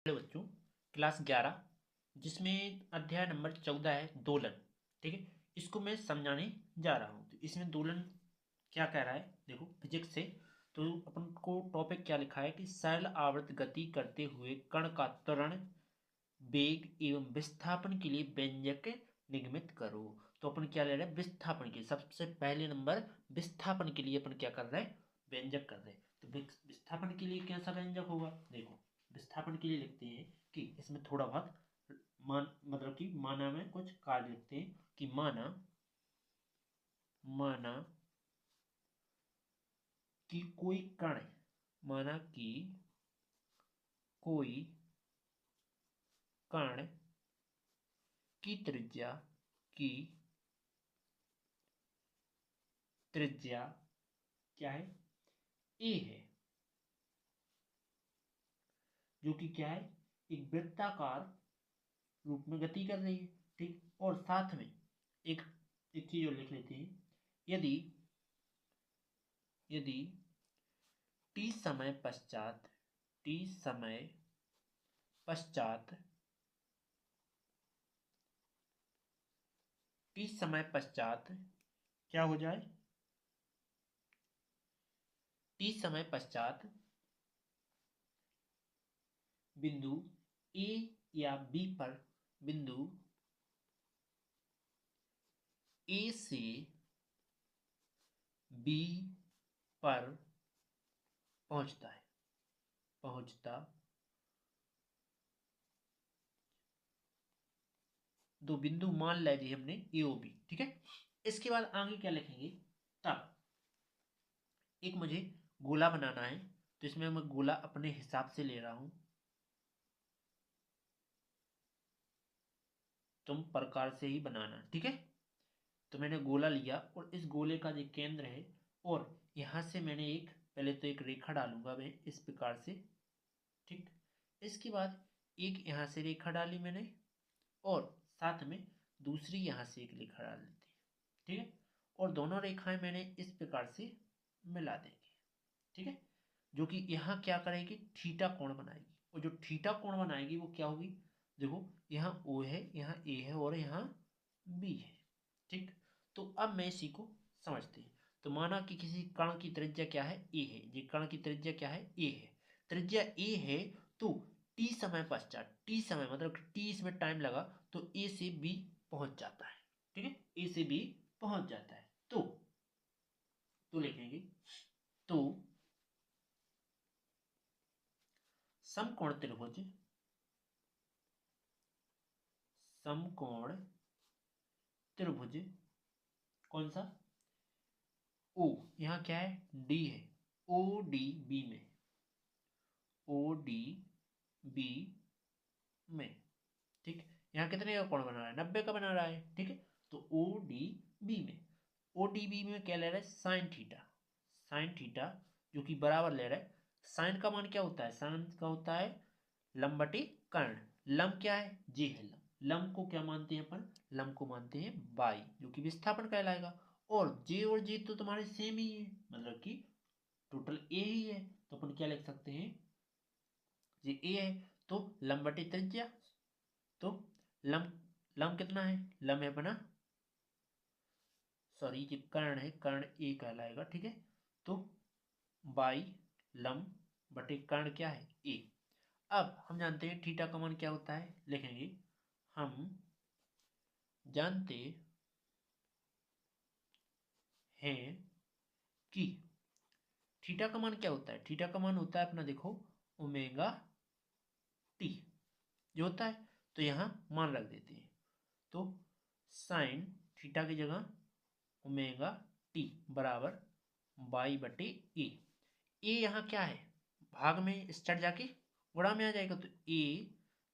Hello बच्चों, class 11 जिसमें अध्याय नंबर 14 है दोलन। ठीक है, इसको मैं समझाने जा रहा हूँ। तो इसमें दोलन क्या कह रहा है, देखो फिजिक्स से। तो अपन को टॉपिक क्या लिखा है कि सरल आवर्त गति करते हुए कण का त्वरण, वेग एवं विस्थापन के लिए व्यंजक निगमित करो। तो अपन क्या ले रहे हैं, विस्थापन के सबसे पहले नंबर विस्थापन के लिए अपन क्या कर रहे हैं, व्यंजक कर रहे हैं। तो विस्थापन के लिए कैसा व्यंजक होगा, देखो विस्थापन के लिए लिखते हैं कि इसमें थोड़ा बहुत मतलब कि माना में कुछ कार्य लिखते हैं कि माना माना कि कोई कण, माना कि कोई कण की की त्रिज्या क्या है, ए है, जो कि क्या है, एक वृत्ताकार रूप में गति कर रही है। ठीक, और साथ में एक एक चीज और लिख लेते हैं, यदि यदि टी समय पश्चात टी समय पश्चात टी समय पश्चात क्या हो जाए, टी समय पश्चात बिंदु ए या बी पर, बिंदु ए से बी पर पहुंचता दो बिंदु मान लीजिए हमने ए ओ बी। ठीक है, इसके बाद आगे क्या लिखेंगे, तब एक मुझे गोला बनाना है। तो इसमें मैं गोला अपने हिसाब से ले रहा हूं, तुम प्रकार से ही बनाना। ठीक है, तो मैंने गोला लिया और इस गोले का जो केंद्र है, और यहां से मैंने एक, पहले तो एक रेखा डालूंगा मैं इस प्रकार से। ठीक, इसके बाद एक यहां से रेखा डाली मैंने, और साथ में दूसरी यहां से एक रेखा डाल देते हैं। ठीक है, और दोनों रेखाएं मैंने इस प्रकार से मिला देंगे। ठीक है, जो कि यहाँ क्या करेगी, थीटा कोण बनाएगी। और जो थीटा कोण बनाएगी वो क्या होगी, देखो यहाँ ओ है, यहाँ ए है और यहाँ बी है। ठीक, तो अब मैं इसी को समझते हैं। तो माना कि किसी कण की त्रिज्या क्या है, ए है। ये कण की त्रिज्या क्या है, ए है। त्रिज्या ए है, तो टी समय पश्चात, टी समय मतलब टी इसमें टाइम लगा, तो ए से बी पहुंच जाता है। ठीक है, ए से बी पहुंच जाता है। तो लिखेंगे, तो समकोण त्रिभुज, समकोण त्रिभुज कौन सा, ओ, यहाँ क्या है, डी है, ओ डी बी में, ओ डी बी में। ठीक, यहाँ कितने का कोण बना रहा है, 90 का बना रहा है। ठीक है, तो ओ डी बी में, ओ डी बी में क्या ले रहा है, साइन थीटा, साइन थीटा, जो कि बराबर ले रहा है। साइन का मान क्या होता है, साइन का होता है लंब बटे कर्ण। लंब क्या है, जे है लंब। लंब को क्या मानते हैं अपन, लंब को मानते हैं बाई, जो कि विस्थापन कहलाएगा। और जे तो तुम्हारे सेम ही है, मतलब कि टोटल ए ही है। तो अपन क्या लिख सकते हैं, जे ए है, तो लंब बटे त्रिज्या। तो लंब लंब कितना है, लंब है अपना, सॉरी ये कर्ण है, कर्ण ए कहलाएगा। ठीक है, तो बाई लंब बटे कर्ण क्या है, ए। अब हम जानते हैं थीटा का मान क्या होता है, लिखेंगे, हम जानते हैं कि थीटा का मान क्या होता है, थीटा का मान होता है अपना, देखो ओमेगा टी जो होता है। तो यहाँ मान रख देते हैं, तो साइन थीटा की जगह ओमेगा टी बराबर बाई बटे ए। ए यहाँ क्या है, भाग में इस चढ़ जाके गुणा में आ जाएगा, तो ए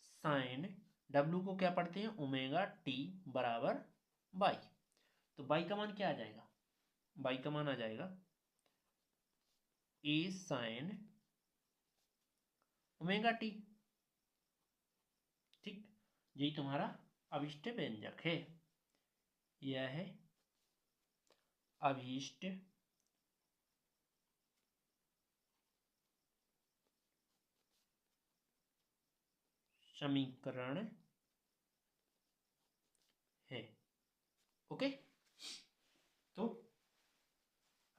साइन डब्ल्यू को क्या पढ़ते हैं, ओमेगा टी बराबर बाई। तो बाई का मान क्या आ जाएगा, बाई का मान आ जाएगा ए साइन ओमेगा टी। ठीक, यही तुम्हारा अभिष्ट व्यंजक है, यह है अभीष्ट समीकरण है। ओके, तो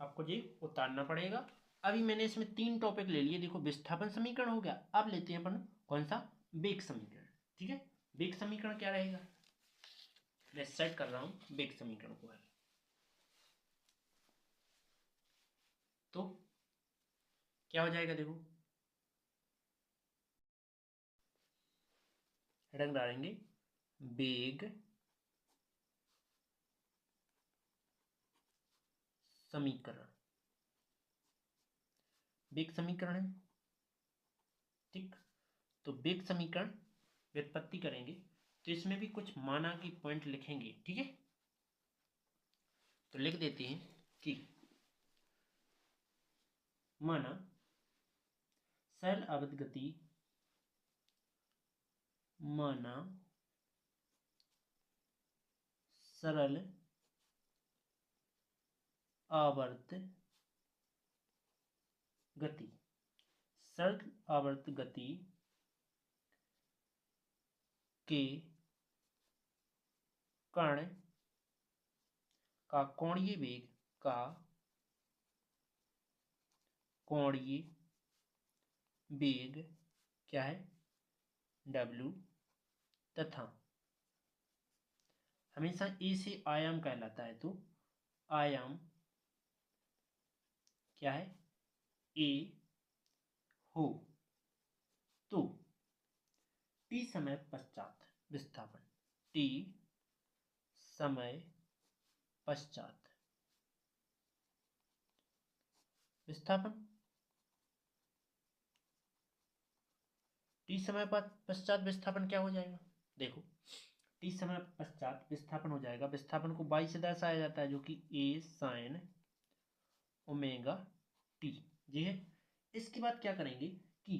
आपको ये उतारना पड़ेगा। अभी मैंने इसमें 3 टॉपिक ले लिए। देखो, विस्थापन समीकरण हो गया, अब लेते हैं अपन कौन सा, वेग समीकरण। ठीक है, वेग समीकरण क्या रहेगा, मैं सेट कर रहा हूं वेग समीकरण को है। तो क्या हो जाएगा, देखो रंग डालेंगे, वेग समीकरण, वेग समीकरण है। ठीक, तो वेग समीकरण व्युत्पत्ति करेंगे तो इसमें भी कुछ माना की पॉइंट लिखेंगे। ठीक है, तो लिख देते हैं कि माना सरल आवर्त गति, माना सरल आवर्त गति, सरल आवर्त गति के कण का कोणीय वेग का कोणीय वेग क्या है, W, तथा हमेशा ए से आयाम कहलाता है, तो आयाम क्या है, ए हो, तो टी समय पश्चात विस्थापन, टी समय पश्चात विस्थापन, टी समय पश्चात विस्थापन क्या हो जाएगा, देखो टी समय पश्चात विस्थापन हो जाएगा, विस्थापन को बाई से दर्शाया जाता है जो कि ए साइन ओमेगा टी, जी है। इसके बाद क्या करेंगे कि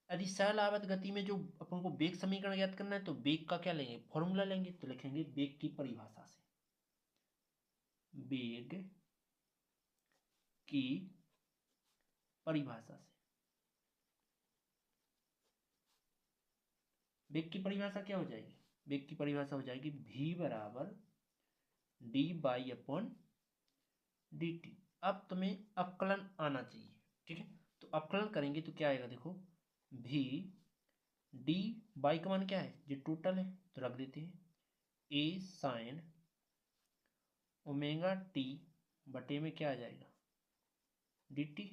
यदि सरल आवर्त गति में जो अपन को वेग समीकरण ज्ञात करना है तो वेग का क्या लेंगे, फॉर्मूला लेंगे, तो लिखेंगे वेग की परिभाषा से, वेग की परिभाषा से, वेग की परिभाषा क्या हो जाएगी, वेग की परिभाषा हो जाएगी v बराबर D by upon D T. अब तुम्हें अवकलन आना चाहिए। ठीक है, तो अवकलन करेंगे तो क्या आएगा, देखो v डी बाई का मान क्या है, जो टोटल है, तो रख देते हैं ए साइन ओमेगा टी बटे में क्या आ जाएगा, डी टी,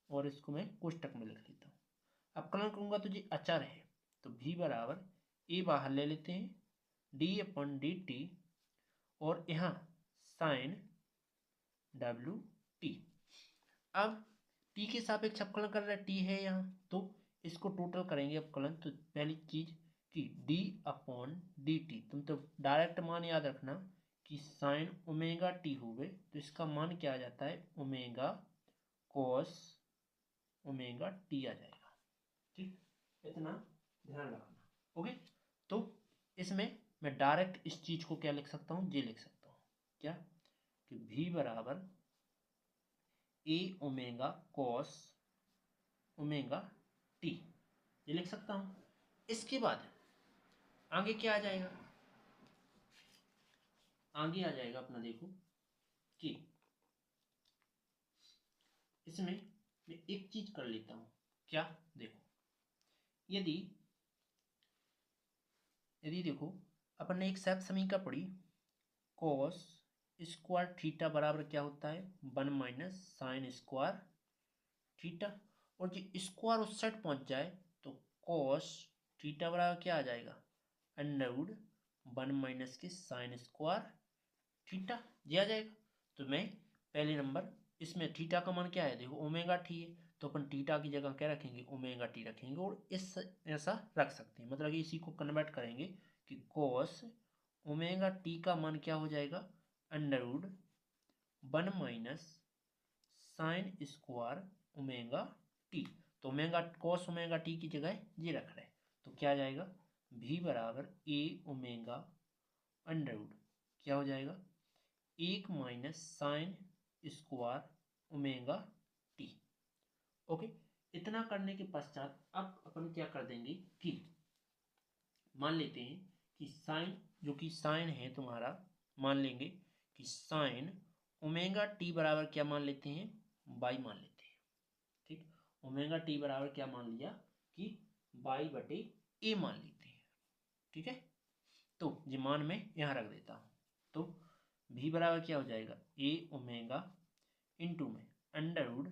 और इसको मैं कोष्टक में लिख लेता हूँ। अवकलन करूंगा तो ये अचर है, तो v बराबर ए बाहर ले लेते हैं, डी अपन डी टी, और यहाँ साइन डब्ल्यू टी। अब टी के सापेक्ष अवकलन कर रहा है, टी है यहाँ, तो इसको टोटल करेंगे अवकलन, तो पहली चीज कि डी अपॉन डी टी, तुम तो डायरेक्ट मान याद रखना कि साइन ओमेगा टी हो गए, तो इसका मान क्या आ जाता है, ओमेगा कॉस ओमेगा टी आ जाएगा। ठीक, इतना ध्यान रखना। ओके, तो इसमें मैं डायरेक्ट इस चीज को क्या लिख सकता हूँ, ये लिख सकता हूँ क्या, कि v बराबर ए ओमेगा कॉस ओमेगा टी, ये लिख सकता हूँ। इसके बाद आगे क्या आ जाएगा, आगे आ जाएगा अपना, देखो कि इसमें मैं एक चीज कर लेता हूँ, क्या, देखो यदि यदि देखो अपन ने एक सैप समीकरण पढ़ी, कॉस स्क्वायर थीटा बराबर क्या होता है, 1 माइनस साइन स्क्वायर थीटा, और जो स्क्वायर उस साइड पहुंच जाए तो कॉस थीटा बराबर क्या आ जाएगा, अंडर रूट 1 माइनस के साइन स्क्वायर थीटा, ये आ जाएगा। तो मैं पहले नंबर इसमें थीटा का मान क्या है, देखो ओमेगा टी है, तो अपन थीटा की जगह क्या रखेंगे, ओमेगा टी रखेंगे, और इस ऐसा रख सकते हैं, मतलब कि इसी को कन्वर्ट करेंगे कि कॉस ओमेगा टी का मान क्या हो जाएगा, under root 1 minus sine square omega t, तो ओमेगा कॉस ओमेगा टी की जगह ये रख रहे हैं, तो क्या आ जाएगा, v बराबर ए ओमेगा अंडर रूट क्या हो जाएगा, 1 minus sine square omega T. Okay, इतना करने के पश्चात अब अपन क्या कर देंगे कि मान लेते हैं कि साइन, जो कि साइन है तुम्हारा, मान लेंगे कि साइन ओमेगा टी बराबर क्या मान लेते हैं, बाई मान लेते हैं। ठीक, ओमेगा टी बराबर क्या मान लिया कि बाई बटे ए मान लेते हैं। ठीक है, तो ये मान मैं यहाँ रख देता हूँ। तो भी बराबर क्या हो जाएगा, ए ओमेगा इंटू में अंडर रूड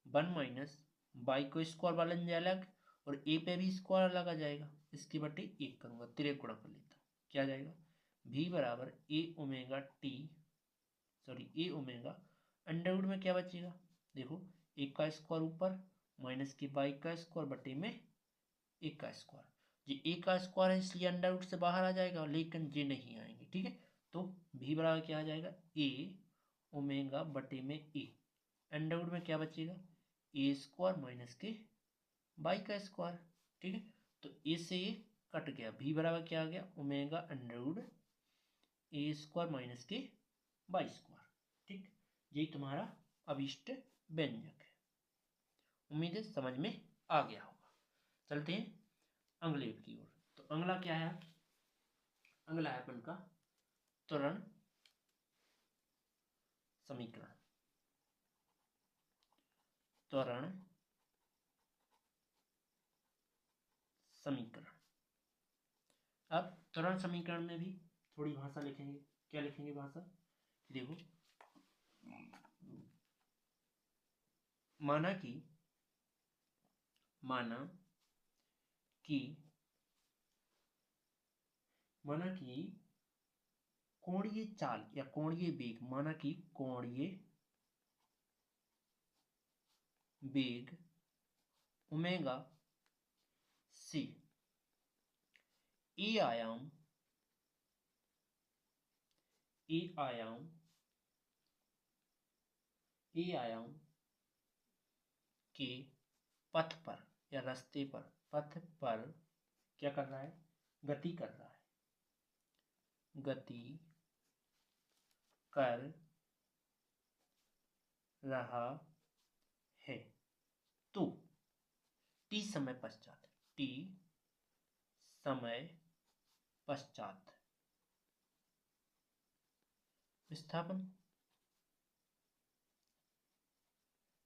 1 माइनस बाई को स्क्वायर वाला जाए अलग, और ए पे भी स्क्वायर अलग आ जाएगा, इसकी बटे एक करूँगा, तिरक गुणा कर लेता हूँ, क्या आ जाएगा, भी बराबर ए ओमेगा टी, सॉरी ए ओमेगा अंडर रूड में क्या बचेगा, देखो एक का स्क्वायर ऊपर माइनस के बाई का स्क्वायर बटे में एक का स्क्वायर, ये एक का स्क्वायर है इसलिए अंडर रूट से बाहर आ जाएगा, लेकिन ये नहीं आएंगे। ठीक है, तो भी बराबर क्या आ जाएगा, ए ओमेगा बटे में ए, अंडर रूट में क्या बचेगा, ए स्क्वायर माइनस के बाई का स्क्वायर। ठीक है, तो ए से ए कट गया, भी बराबर क्या आ गया, ओमेगा अंडर रूट ए स्क्वायर माइनस के बाई स्क्वायर। ठीक, यही तुम्हारा अभिष्ट व्यंजक है। उम्मीद है समझ में आ गया होगा। चलते हैं अगले की ओर। तो अगला क्या है, अगला है अपन का त्वरण समीकरण। त्वरण समीकरण, अब त्वरण समीकरण में भी थोड़ी भाषा लिखेंगे। क्या लिखेंगे भाषा, देखो माना कि कोणीय चाल या कोणीय वेग, माना कि कोणीय वेग ओमेगा से ए आयाम के पथ पर या रास्ते पर, पथ पर क्या कर रहा है, गति कर रहा है, गति कर रहा है, तो टी समय पश्चात विस्थापन,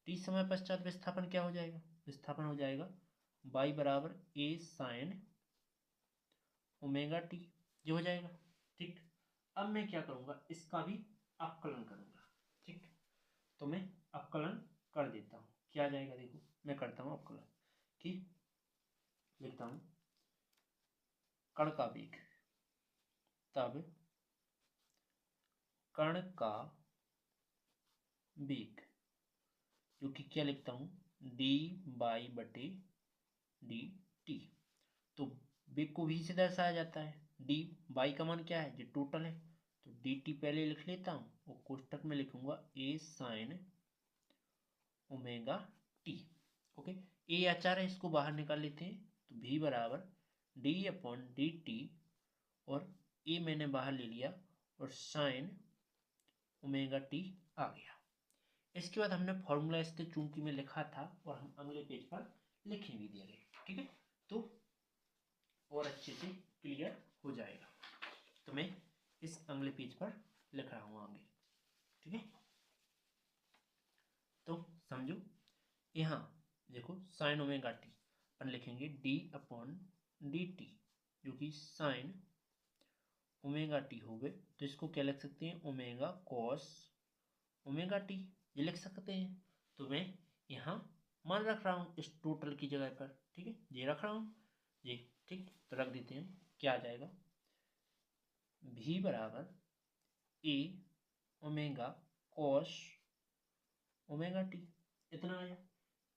टी समय पश्चात विस्थापन क्या हो जाएगा, विस्थापन हो जाएगा बाई बराबर ए साइन ओमेगा टी, जो हो जाएगा। ठीक, अब मैं क्या करूंगा, इसका भी अवकलन करूंगा। ठीक, तो मैं अवकलन कर देता हूं, क्या आ जाएगा, देखो मैं करता हूं अवकलन। ठीक, लिखता हूं कण का वेग, तब कण का वेग, जो कि क्या लिखता हूं, डी बाई बटे डी टी। तो वेग को v से दर्शाया जाता है, डी बाई का मान क्या है, जो टोटल है, तो डी टी पहले लिख लेता हूं और कोष्टक में लिखूंगा ए साइन ओमेगा टी। ओके, ए अचार है, इसको बाहर निकाल लेते हैं, तो v बराबर डी अपॉन डी टी, और ए मैंने बाहर ले लिया और साइन ओमेगा टी आ गया। इसके बाद हमने फॉर्मूला इसके चूंकि में लिखा था और हम अगले पेज पर लिखे भी दे रहे, ठीक है, तो और अच्छे से क्लियर हो जाएगा। तो मैं इस अगले पेज पर लिख रहा हूँ आगे, ठीक है, तो समझो, यहाँ देखो साइन ओमेगा टी अपन लिखेंगे डी अपॉन डी टी, जो कि साइन ओमेगा टी हो गए, तो इसको क्या लिख सकते हैं, ओमेगा कॉस ओमेगा टी, ये लिख सकते हैं। तो मैं यहाँ मान रख रहा हूँ इस टोटल की जगह पर, ठीक है, ये रख रहा हूँ ये, ठीक, तो रख देते हैं, क्या आ जाएगा, भी बराबर ए ओमेगा कॉस ओमेगा टी, इतना आया।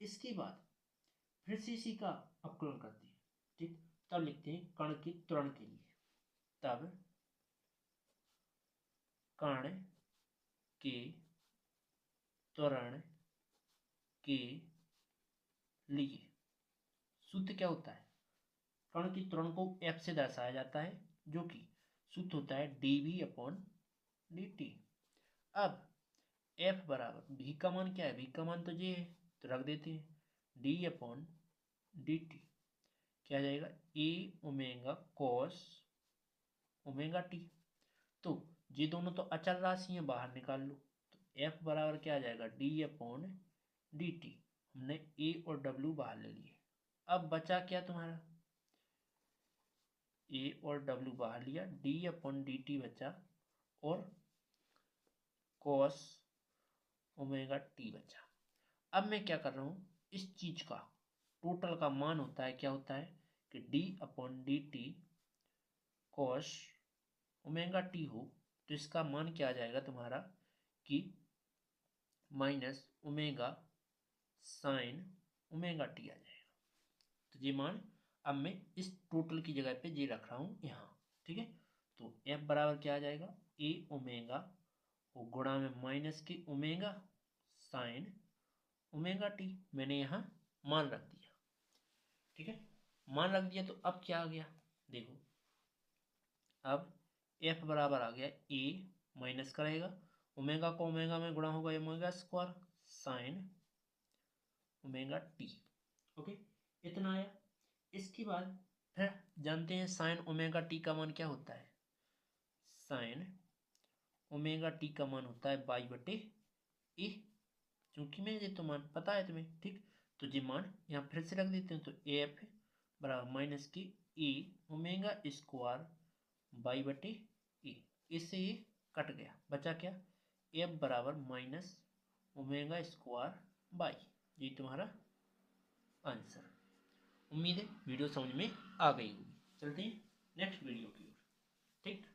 इसके बाद फिर से इसी का अवकलन करते हैं, ठीक, तब लिखते हैं कण के त्वरण के लिए, तब कण के त्वरण के लिए सूत्र क्या होता है, कण की त्वरण को F से दर्शाया जाता है, जो कि सूत्र होता है dv अपॉन dt। अब F बराबर v का मान क्या है, v का मान तो ये है, तो रख देते हैं d अपॉन dt, क्या आ जाएगा, ए ओमेगा कॉस ओमेगा टी। तो ये दोनों तो अचल राशि हैं, बाहर निकाल लो। तो एफ बराबर क्या आ जाएगा, डी अपॉन डी टी। हमने ए और डब्ल्यू बाहर ले लिए। अब बचा क्या तुम्हारा, ए और डब्ल्यू बाहर लिया, डी अपॉन डी टी बचा और कॉस ओमेगा टी बचा। अब मैं क्या कर रहा हूँ, इस चीज का टोटल का मान होता है, क्या होता है कि D upon D T cos omega T हो, तो इसका मान क्या आ जाएगा तुम्हारा कि minus omega sine omega T आ जाएगा। तो ये मान अब मैं इस टोटल की जगह पे ये रख रहा हूँ यहाँ, ठीक है। तो एफ बराबर क्या आ जाएगा, ए ओमेगा और गुणा में माइनस की ओमेगा साइन ओमेगा टी। मैंने यहाँ मान रख दिया, ठीक है। मान रख दिया तो अब क्या आ गया, देखो अब एफ बराबर आ गया, ए माइनस करेगा ओमेगा को ओमेगा में गुणा होगा omega square sine omega T. Okay, इतना आया। इसके बाद फिर जानते हैं साइन ओमेगा टी का मान क्या होता है, साइन ओमेगा टी का मान होता है बाई बटे ए। क्योंकि मैं ये तो मान पता है तुम्हें, ठीक। तो ये मान यहाँ फिर से रख देते हैं, तो ए एफ बराबर माइनस की ए ओमेगा स्क्वायर बाई बटे ए। इससे ये कट गया, बचा क्या, एफ बराबर माइनस ओमेगा स्क्वायर बाई। ये तुम्हारा आंसर। उम्मीद है वीडियो समझ में आ गई होगी। चलते हैं नेक्स्ट वीडियो की ओर, ठीक।